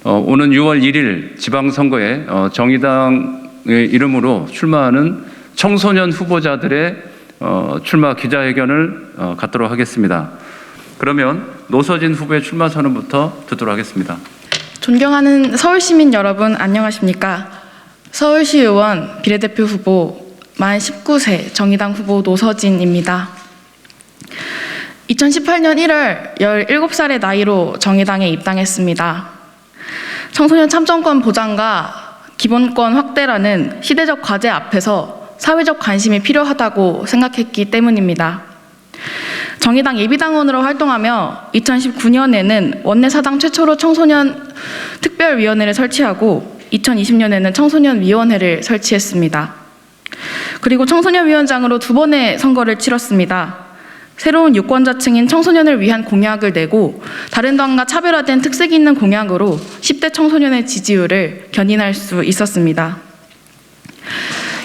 오는 6월 1일 지방선거에 정의당의 이름으로 출마하는 청소년 후보자들의 출마 기자회견을 갖도록 하겠습니다. 그러면 노서진 후보의 출마 선언부터 듣도록 하겠습니다. 존경하는 서울시민 여러분, 안녕하십니까? 서울시 의원 비례대표 후보 만 19세 정의당 후보 노서진입니다. 2018년 1월 17살의 나이로 정의당에 입당했습니다. 청소년 참정권 보장과 기본권 확대라는 시대적 과제 앞에서 사회적 관심이 필요하다고 생각했기 때문입니다. 정의당 예비당원으로 활동하며 2019년에는 원내 사당 최초로 청소년 특별위원회를 설치하고 2020년에는 청소년위원회를 설치했습니다. 그리고 청소년위원장으로 2번의 선거를 치렀습니다. 새로운 유권자층인 청소년을 위한 공약을 내고 다른 당과 차별화된 특색이 있는 공약으로 10대 청소년의 지지율을 견인할 수 있었습니다.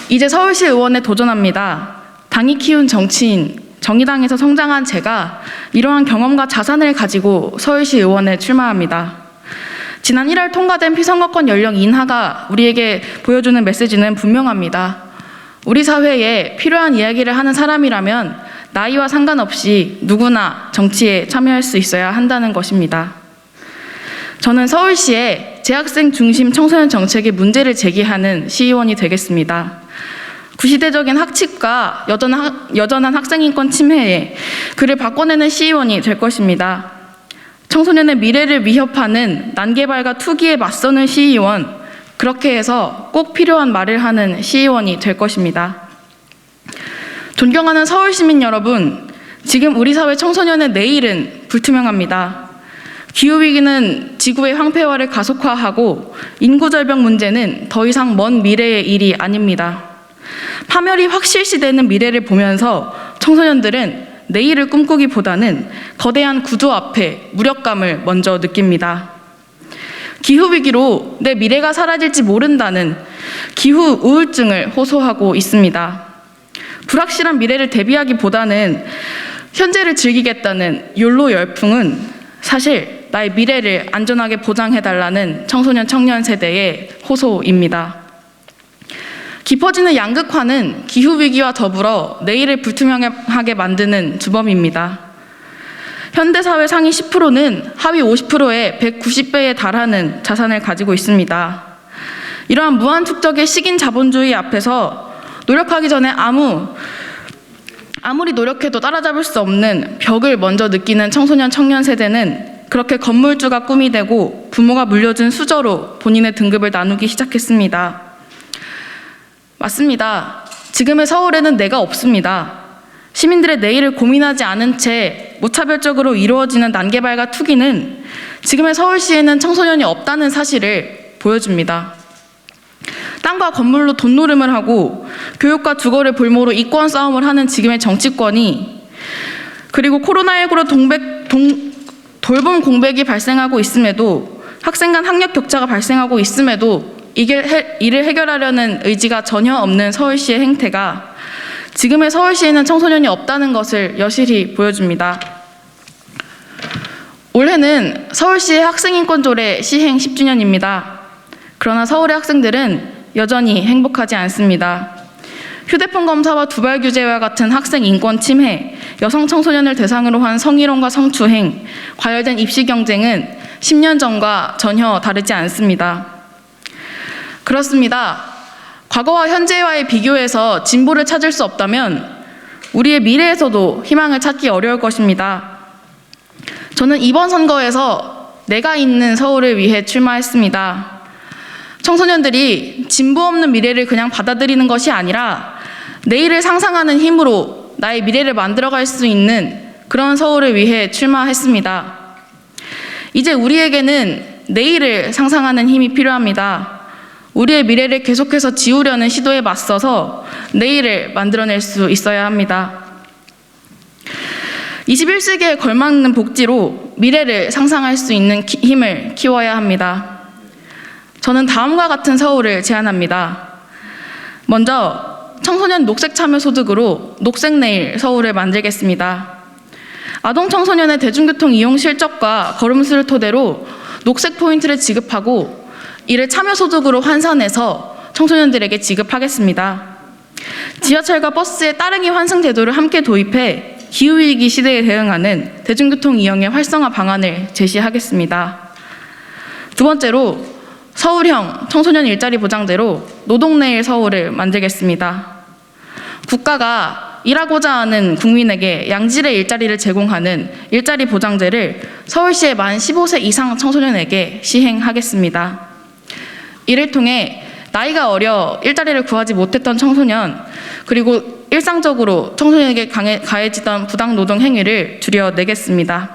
이제 서울시 의원에 도전합니다. 당이 키운 정치인, 정의당에서 성장한 제가 이러한 경험과 자산을 가지고 서울시 의원에 출마합니다. 지난 1월 통과된 피선거권 연령 인하가 우리에게 보여주는 메시지는 분명합니다. 우리 사회에 필요한 이야기를 하는 사람이라면 나이와 상관없이 누구나 정치에 참여할 수 있어야 한다는 것입니다. 저는 서울시의 재학생 중심 청소년 정책의 문제를 제기하는 시의원이 되겠습니다. 구시대적인 학칙과 여전한 학생인권 침해에 그를 바꿔내는 시의원이 될 것입니다. 청소년의 미래를 위협하는 난개발과 투기에 맞서는 시의원, 그렇게 해서 꼭 필요한 말을 하는 시의원이 될 것입니다. 존경하는 서울시민 여러분, 지금 우리 사회 청소년의 내일은 불투명합니다. 기후위기는 지구의 황폐화를 가속화하고 인구절벽 문제는 더 이상 먼 미래의 일이 아닙니다. 파멸이 확실시되는 미래를 보면서 청소년들은 내일을 꿈꾸기보다는 거대한 구두 앞에 무력감을 먼저 느낍니다. 기후위기로 내 미래가 사라질지 모른다는 기후 우울증을 호소하고 있습니다. 불확실한 미래를 대비하기보다는 현재를 즐기겠다는 욜로 열풍은 사실 나의 미래를 안전하게 보장해달라는 청소년 청년 세대의 호소입니다. 깊어지는 양극화는 기후위기와 더불어 내일을 불투명하게 만드는 주범입니다. 현대사회 상위 10%는 하위 50%의 190배에 달하는 자산을 가지고 있습니다. 이러한 무한축적의 식인 자본주의 앞에서 노력하기 전에 아무리 노력해도 따라잡을 수 없는 벽을 먼저 느끼는 청소년 청년 세대는 그렇게 건물주가 꿈이 되고 부모가 물려준 수저로 본인의 등급을 나누기 시작했습니다. 맞습니다. 지금의 서울에는 내가 없습니다. 시민들의 내일을 고민하지 않은 채 무차별적으로 이루어지는 난개발과 투기는 지금의 서울시에는 청소년이 없다는 사실을 보여줍니다. 땅과 건물로 돈 노름을 하고 교육과 주거를 볼모로 이권 싸움을 하는 지금의 정치권이, 그리고 코로나19로 돌봄 공백이 발생하고 있음에도, 학생 간 학력 격차가 발생하고 있음에도 이를 해결하려는 의지가 전혀 없는 서울시의 행태가 지금의 서울시에는 청소년이 없다는 것을 여실히 보여줍니다. 올해는 서울시의 학생인권조례 시행 10주년입니다. 그러나 서울의 학생들은 여전히 행복하지 않습니다. 휴대폰 검사와 두발 규제와 같은 학생 인권 침해, 여성 청소년을 대상으로 한 성희롱과 성추행, 과열된 입시 경쟁은 10년 전과 전혀 다르지 않습니다. 그렇습니다. 과거와 현재와의 비교에서 진보를 찾을 수 없다면 우리의 미래에서도 희망을 찾기 어려울 것입니다. 저는 이번 선거에서 내가 있는 서울을 위해 출마했습니다. 청소년들이 진보 없는 미래를 그냥 받아들이는 것이 아니라 내일을 상상하는 힘으로 나의 미래를 만들어갈 수 있는 그런 서울을 위해 출마했습니다. 이제 우리에게는 내일을 상상하는 힘이 필요합니다. 우리의 미래를 계속해서 지우려는 시도에 맞서서 내일을 만들어낼 수 있어야 합니다. 21세기에 걸맞는 복지로 미래를 상상할 수 있는 힘을 키워야 합니다. 저는 다음과 같은 서울을 제안합니다. 먼저 청소년 녹색 참여 소득으로 녹색 내일 서울을 만들겠습니다. 아동 청소년의 대중교통 이용 실적과 걸음수를 토대로 녹색 포인트를 지급하고 이를 참여소득으로 환산해서 청소년들에게 지급하겠습니다. 지하철과 버스의 따릉이 환승 제도를 함께 도입해 기후위기 시대에 대응하는 대중교통 이용의 활성화 방안을 제시하겠습니다. 두 번째로 서울형 청소년 일자리 보장제로 노동내일 서울을 만들겠습니다. 국가가 일하고자 하는 국민에게 양질의 일자리를 제공하는 일자리 보장제를 서울시의 만 15세 이상 청소년에게 시행하겠습니다. 이를 통해 나이가 어려 일자리를 구하지 못했던 청소년, 그리고 일상적으로 청소년에게 가해지던 부당노동 행위를 줄여내겠습니다.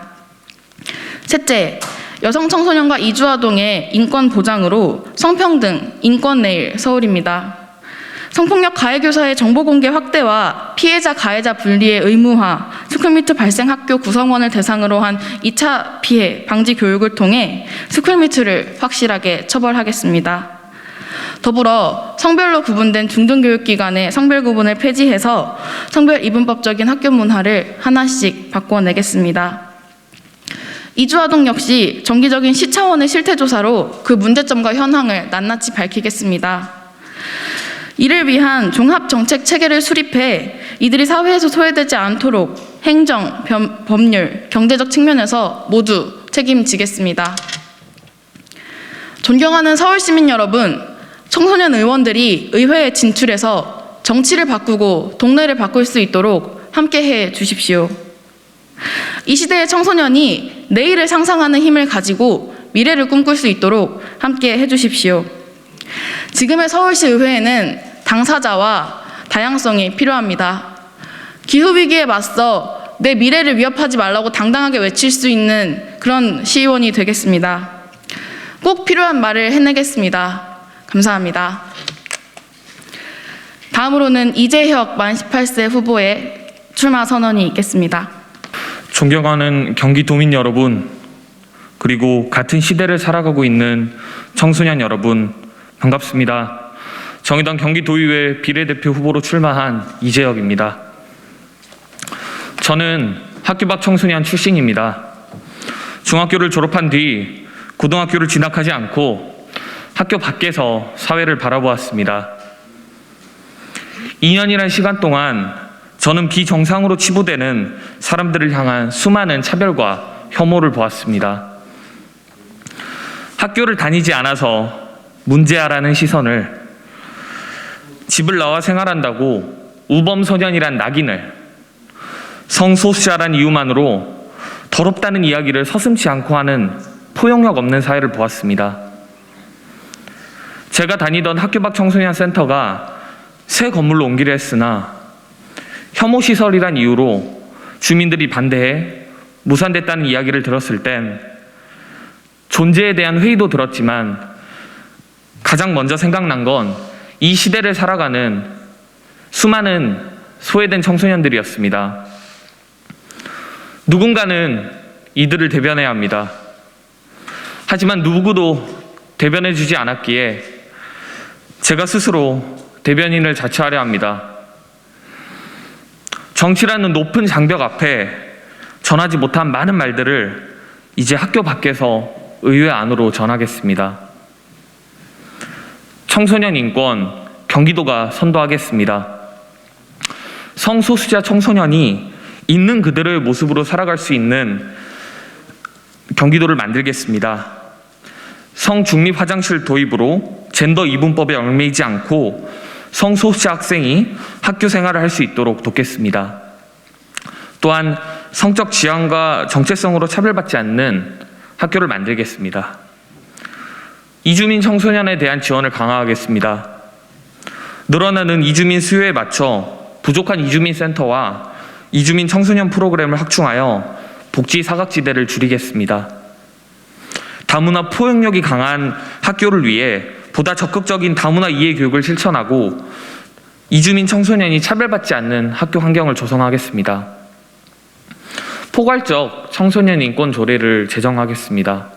셋째, 여성 청소년과 이주아동의 인권 보장으로 성평등, 인권내일 서울입니다. 성폭력 가해교사의 정보 공개 확대와 피해자 가해자 분리의 의무화, 스쿨미투 발생 학교 구성원을 대상으로 한 2차 피해 방지 교육을 통해 스쿨미투를 확실하게 처벌하겠습니다. 더불어 성별로 구분된 중등교육기관의 성별 구분을 폐지해서 성별 이분법적인 학교 문화를 하나씩 바꿔내겠습니다. 이주아동 역시 정기적인 시 차원의 실태조사로 그 문제점과 현황을 낱낱이 밝히겠습니다. 이를 위한 종합정책 체계를 수립해 이들이 사회에서 소외되지 않도록 행정, 법률, 경제적 측면에서 모두 책임지겠습니다. 존경하는 서울시민 여러분, 청소년 의원들이 의회에 진출해서 정치를 바꾸고 동네를 바꿀 수 있도록 함께해 주십시오. 이 시대의 청소년이 내일을 상상하는 힘을 가지고 미래를 꿈꿀 수 있도록 함께해 주십시오. 지금의 서울시 의회에는 당사자와 다양성이 필요합니다. 기후위기에 맞서 내 미래를 위협하지 말라고 당당하게 외칠 수 있는 그런 시의원이 되겠습니다. 꼭 필요한 말을 해내겠습니다. 감사합니다. 다음으로는 이재혁 만 18세 후보의 출마 선언이 있겠습니다. 존경하는 경기도민 여러분, 그리고 같은 시대를 살아가고 있는 청소년 여러분, 반갑습니다. 정의당 경기도의회 비례대표 후보로 출마한 이재혁입니다. 저는 학교 밖 청소년 출신입니다. 중학교를 졸업한 뒤 고등학교를 진학하지 않고 학교 밖에서 사회를 바라보았습니다. 2년이란 시간 동안 저는 비정상으로 치부되는 사람들을 향한 수많은 차별과 혐오를 보았습니다. 학교를 다니지 않아서 문제아라는 시선을, 집을 나와 생활한다고 우범소년이란 낙인을, 성소수자란 이유만으로 더럽다는 이야기를 서슴지 않고 하는 포용력 없는 사회를 보았습니다. 제가 다니던 학교 밖 청소년 센터가 새 건물로 옮기려 했으나 혐오시설이란 이유로 주민들이 반대해 무산됐다는 이야기를 들었을 땐 존재에 대한 회의도 들었지만 가장 먼저 생각난 건 이 시대를 살아가는 수많은 소외된 청소년들이었습니다. 누군가는 이들을 대변해야 합니다. 하지만 누구도 대변해주지 않았기에 제가 스스로 대변인을 자처하려 합니다. 정치라는 높은 장벽 앞에 전하지 못한 많은 말들을 이제 학교 밖에서 의회 안으로 전하겠습니다. 청소년 인권, 경기도가 선도하겠습니다. 성소수자 청소년이 있는 그대로의 모습으로 살아갈 수 있는 경기도를 만들겠습니다. 성중립 화장실 도입으로 젠더 이분법에 얽매이지 않고 성소수자 학생이 학교 생활을 할 수 있도록 돕겠습니다. 또한 성적 지향과 정체성으로 차별받지 않는 학교를 만들겠습니다. 이주민 청소년에 대한 지원을 강화하겠습니다. 늘어나는 이주민 수요에 맞춰 부족한 이주민 센터와 이주민 청소년 프로그램을 확충하여 복지 사각지대를 줄이겠습니다. 다문화 포용력이 강한 학교를 위해 보다 적극적인 다문화 이해 교육을 실천하고 이주민 청소년이 차별받지 않는 학교 환경을 조성하겠습니다. 포괄적 청소년 인권 조례를 제정하겠습니다.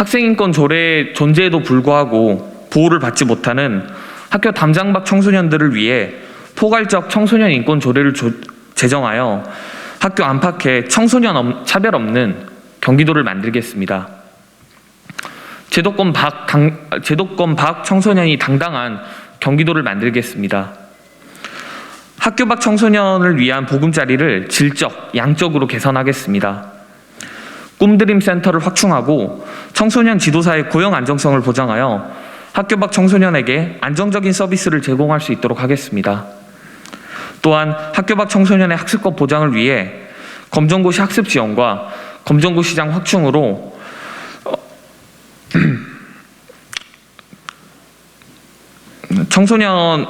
학생 인권 조례의 존재에도 불구하고 보호를 받지 못하는 학교 담장 밖 청소년들을 위해 포괄적 청소년 인권 조례를 제정하여 학교 안팎에 청소년 차별 없는 경기도를 만들겠습니다. 제도권 밖 청소년이 당당한 경기도를 만들겠습니다. 학교 밖 청소년을 위한 보금자리를 질적, 양적으로 개선하겠습니다. 꿈드림 센터를 확충하고 청소년 지도사의 고용 안정성을 보장하여 학교 밖 청소년에게 안정적인 서비스를 제공할 수 있도록 하겠습니다. 또한 학교 밖 청소년의 학습권 보장을 위해 검정고시 학습 지원과 검정고시 장 확충으로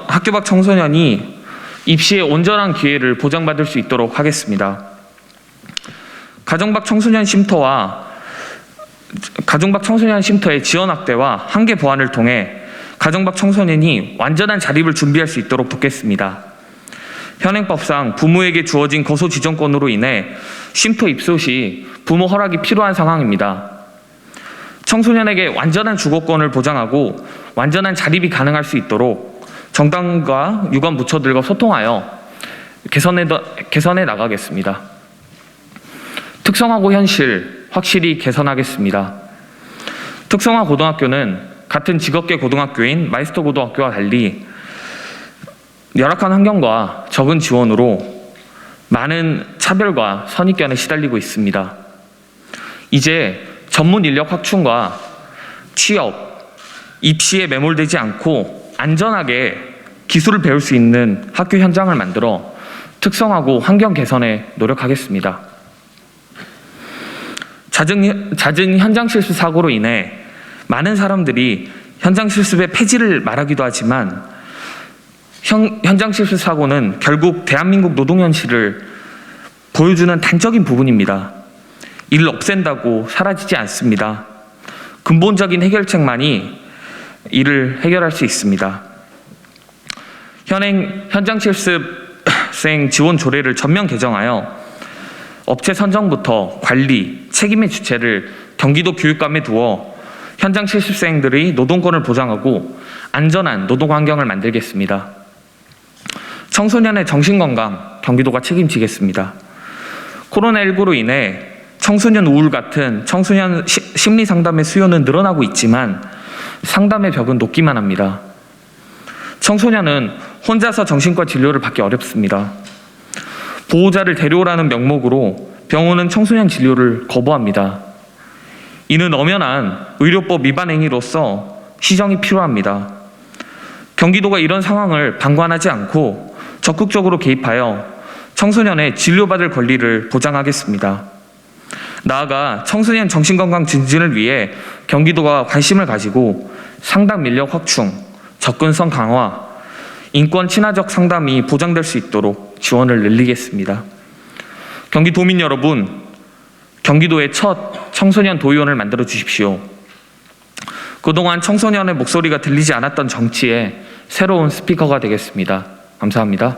학교 밖 청소년이 입시의 온전한 기회를 보장받을 수 있도록 하겠습니다. 가정 밖 청소년 쉼터의 지원 확대와 한계 보완을 통해 가정 밖 청소년이 완전한 자립을 준비할 수 있도록 돕겠습니다. 현행법상 부모에게 주어진 거소 지정권으로 인해 쉼터 입소 시 부모 허락이 필요한 상황입니다. 청소년에게 완전한 주거권을 보장하고 완전한 자립이 가능할 수 있도록 정당과 유관 부처들과 소통하여 개선해 나가겠습니다. 특성화고 현실 확실히 개선하겠습니다. 특성화 고등학교는 같은 직업계 고등학교인 마이스터 고등학교와 달리 열악한 환경과 적은 지원으로 많은 차별과 선입견에 시달리고 있습니다. 이제 전문 인력 확충과 취업, 입시에 매몰되지 않고 안전하게 기술을 배울 수 있는 학교 현장을 만들어 특성화고 환경 개선에 노력하겠습니다. 잦은 현장 실습 사고로 인해 많은 사람들이 현장 실습의 폐지를 말하기도 하지만 현장 실습 사고는 결국 대한민국 노동 현실을 보여주는 단적인 부분입니다. 이를 없앤다고 사라지지 않습니다. 근본적인 해결책만이 이를 해결할 수 있습니다. 현행 현장 실습생 지원 조례를 전면 개정하여 업체 선정부터 관리, 책임의 주체를 경기도 교육감에 두어 현장 실습생들의 노동권을 보장하고 안전한 노동 환경을 만들겠습니다. 청소년의 정신건강 경기도가 책임지겠습니다. 코로나19로 인해 청소년 우울 같은 청소년 심리 상담의 수요는 늘어나고 있지만 상담의 벽은 높기만 합니다. 청소년은 혼자서 정신과 진료를 받기 어렵습니다. 보호자를 데려오라는 명목으로 병원은 청소년 진료를 거부합니다. 이는 엄연한 의료법 위반 행위로서 시정이 필요합니다. 경기도가 이런 상황을 방관하지 않고 적극적으로 개입하여 청소년의 진료받을 권리를 보장하겠습니다. 나아가 청소년 정신건강 증진을 위해 경기도가 관심을 가지고 상담 인력 확충, 접근성 강화, 인권 친화적 상담이 보장될 수 있도록 지원을 늘리겠습니다. 경기도민 여러분, 경기도의 첫 청소년 도의원을 만들어 주십시오. 그동안 청소년의 목소리가 들리지 않았던 정치의 새로운 스피커가 되겠습니다. 감사합니다.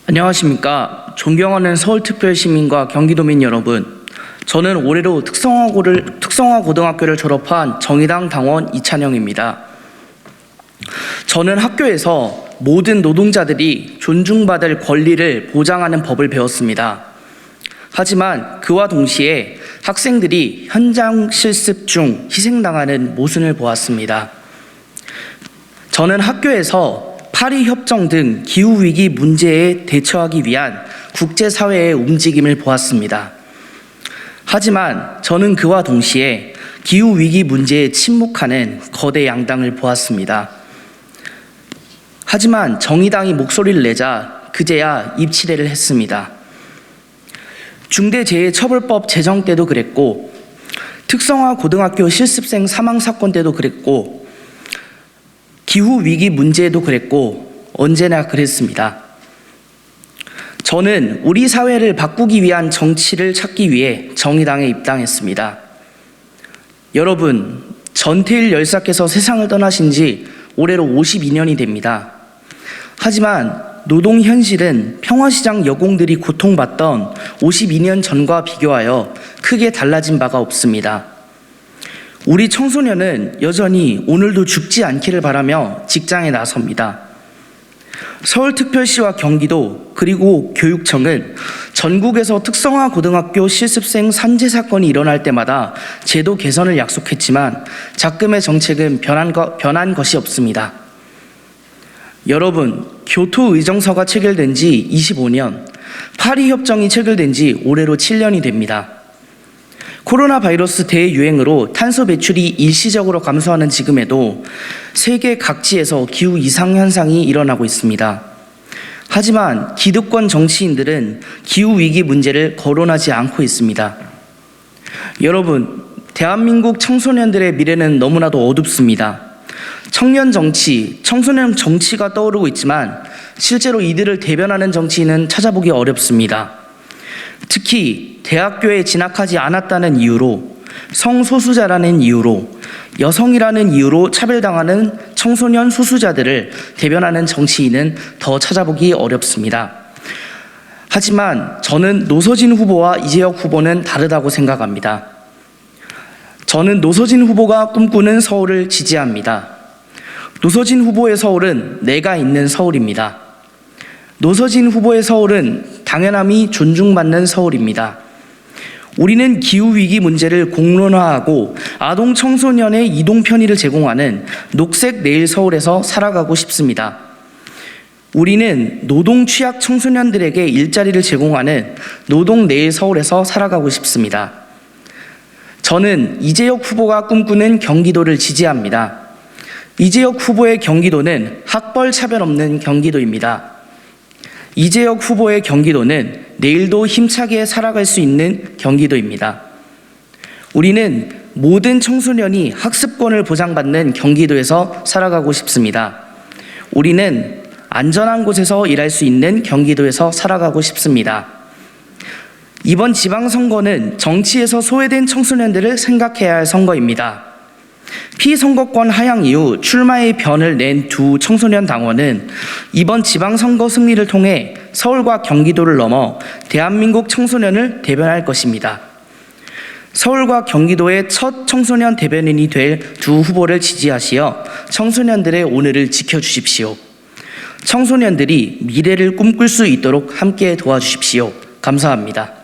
안녕하십니까. 존경하는 서울특별시민과 경기도민 여러분. 저는 올해로 특성화고등학교를 졸업한 정의당 당원 이찬영입니다. 저는 학교에서 모든 노동자들이 존중받을 권리를 보장하는 법을 배웠습니다. 하지만 그와 동시에 학생들이 현장 실습 중 희생당하는 모순을 보았습니다. 저는 학교에서 파리 협정 등 기후위기 문제에 대처하기 위한 국제사회의 움직임을 보았습니다. 하지만 저는 그와 동시에 기후위기 문제에 침묵하는 거대 양당을 보았습니다. 하지만 정의당이 목소리를 내자 그제야 입치레를 했습니다. 중대재해처벌법 제정 때도 그랬고, 특성화 고등학교 실습생 사망 사건 때도 그랬고, 기후위기 문제에도 그랬고, 언제나 그랬습니다. 저는 우리 사회를 바꾸기 위한 정치를 찾기 위해 정의당에 입당했습니다. 여러분, 전태일 열사께서 세상을 떠나신 지 올해로 52년이 됩니다. 하지만 노동 현실은 평화시장 여공들이 고통받던 52년 전과 비교하여 크게 달라진 바가 없습니다. 우리 청소년은 여전히 오늘도 죽지 않기를 바라며 직장에 나섭니다. 서울특별시와 경기도 그리고 교육청은 전국에서 특성화 고등학교 실습생 산재 사건이 일어날 때마다 제도 개선을 약속했지만 작금의 정책은 변한 것이 없습니다. 여러분, 교토 의정서가 체결된 지 25년, 파리 협정이 체결된 지 올해로 7년이 됩니다. 코로나 바이러스 대유행으로 탄소 배출이 일시적으로 감소하는 지금에도 세계 각지에서 기후 이상 현상이 일어나고 있습니다. 하지만 기득권 정치인들은 기후 위기 문제를 거론하지 않고 있습니다. 여러분, 대한민국 청소년들의 미래는 너무나도 어둡습니다. 청년 정치, 청소년 정치가 떠오르고 있지만 실제로 이들을 대변하는 정치인은 찾아보기 어렵습니다. 특히 대학교에 진학하지 않았다는 이유로, 성소수자라는 이유로, 여성이라는 이유로 차별당하는 청소년 소수자들을 대변하는 정치인은 더 찾아보기 어렵습니다. 하지만 저는 노서진 후보와 이재혁 후보는 다르다고 생각합니다. 저는 노서진 후보가 꿈꾸는 서울을 지지합니다. 노서진 후보의 서울은 내가 있는 서울입니다. 노서진 후보의 서울은 당연함이 존중받는 서울입니다. 우리는 기후위기 문제를 공론화하고 아동 청소년의 이동 편의를 제공하는 녹색 내일 서울에서 살아가고 싶습니다. 우리는 노동 취약 청소년들에게 일자리를 제공하는 노동 내일 서울에서 살아가고 싶습니다. 저는 이재혁 후보가 꿈꾸는 경기도를 지지합니다. 이재혁 후보의 경기도는 학벌 차별 없는 경기도입니다. 이재혁 후보의 경기도는 내일도 힘차게 살아갈 수 있는 경기도입니다. 우리는 모든 청소년이 학습권을 보장받는 경기도에서 살아가고 싶습니다. 우리는 안전한 곳에서 일할 수 있는 경기도에서 살아가고 싶습니다. 이번 지방선거는 정치에서 소외된 청소년들을 생각해야 할 선거입니다. 피선거권 하향 이후 출마의 변을 낸 두 청소년 당원은 이번 지방선거 승리를 통해 서울과 경기도를 넘어 대한민국 청소년을 대변할 것입니다. 서울과 경기도의 첫 청소년 대변인이 될 두 후보를 지지하시어 청소년들의 오늘을 지켜주십시오. 청소년들이 미래를 꿈꿀 수 있도록 함께 도와주십시오. 감사합니다.